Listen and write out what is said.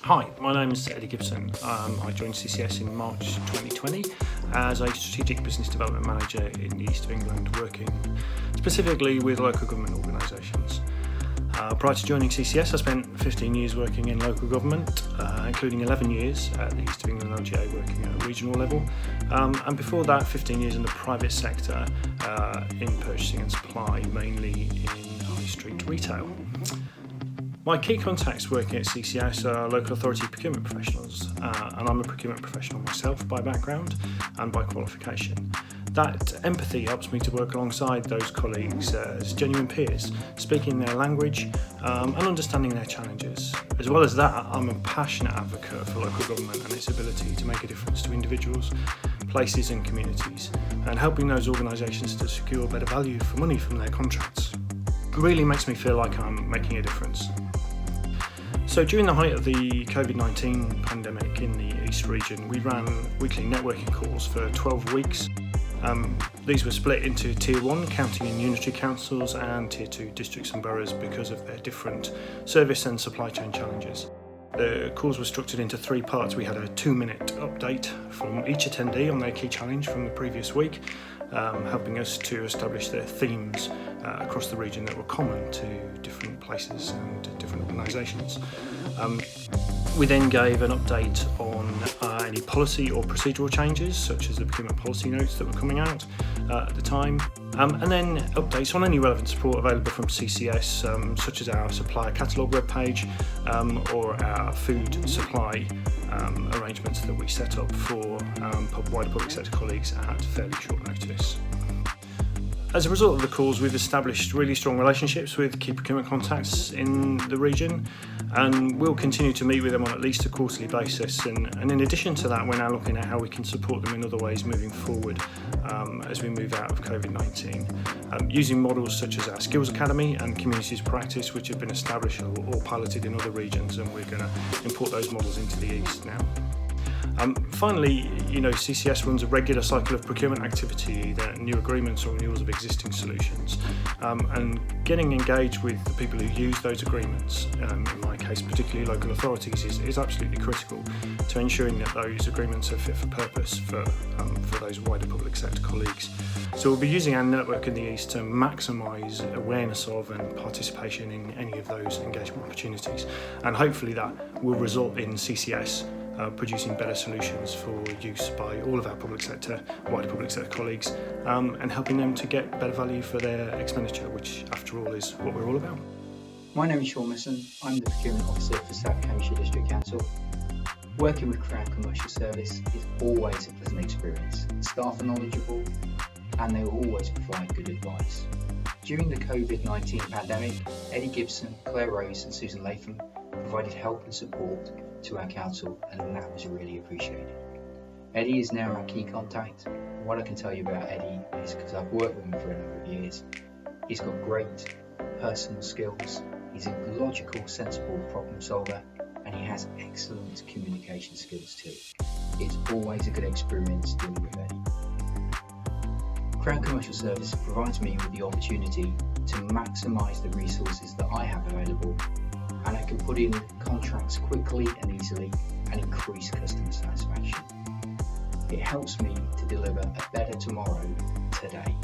Hi, my name is Eddie Gibson. I joined CCS in March 2020 as a Strategic Business Development Manager in the East of England, working specifically with local government organisations. Prior to joining CCS, I spent 15 years working in local government, including 11 years at the East of England LGA working at a regional level, and before that 15 years in the private sector in purchasing and supply, mainly in high street retail. My key contacts working at CCS are local authority procurement professionals, and I'm a procurement professional myself by background and by qualification. That empathy helps me to work alongside those colleagues as genuine peers, speaking their language and understanding their challenges. As well as that, I'm a passionate advocate for local government and its ability to make a difference to individuals, places and communities, and helping those organisations to secure better value for money from their contracts. It really makes me feel like I'm making a difference. So during the height of the COVID-19 pandemic in the East region, we ran weekly networking calls for 12 weeks. These were split into Tier 1 county and unitary councils and Tier 2 districts and boroughs because of their different service and supply chain challenges. The calls were structured into 3 parts. We had a 2-minute update from each attendee on their key challenge from the previous week, helping us to establish their themes across the region that were common to different places and different organisations. We then gave an update on any policy or procedural changes, such as the procurement policy notes that were coming out at the time, and then updates on any relevant support available from CCS, such as our supplier catalogue webpage or our food supply arrangements that we set up for wider public sector colleagues at fairly short notice. As a result of the calls, we've established really strong relationships with key procurement contacts in the region, and we'll continue to meet with them on at least a quarterly basis. And in addition to that, we're now looking at how we can support them in other ways moving forward as we move out of COVID-19, using models such as our Skills Academy and Communities Practice, which have been established or piloted in other regions, and we're going to import those models into the East now. Finally, CCS runs a regular cycle of procurement activity, either new agreements or renewals of existing solutions, and getting engaged with the people who use those agreements, in my case particularly local authorities, is absolutely critical to ensuring that those agreements are fit for purpose for those wider public sector colleagues. So we'll be using our network in the East to maximise awareness of and participation in any of those engagement opportunities, and hopefully that will result in CCS producing better solutions for use by all of our wider public sector colleagues, and helping them to get better value for their expenditure, which after all is what we're all about. My name is Sean Missin. I'm the procurement officer for South Cambridgeshire District Council. Working with Crown Commercial Service is always a pleasant experience. Staff are knowledgeable and they will always provide good advice. During the COVID-19 pandemic, Eddie Gibson, Claire Rose and Susan Latham provided help and support to our council, and that was really appreciated. Eddie is now our key contact. What I can tell you about Eddie is, because I've worked with him for a number of years, he's got great personal skills, he's a logical, sensible problem solver, and he has excellent communication skills too. It's always a good experience dealing with Eddie. Crown Commercial Service provides me with the opportunity to maximise the resources that I have available, and I can put in contracts quickly and easily and increase customer satisfaction. It helps me to deliver a better tomorrow today.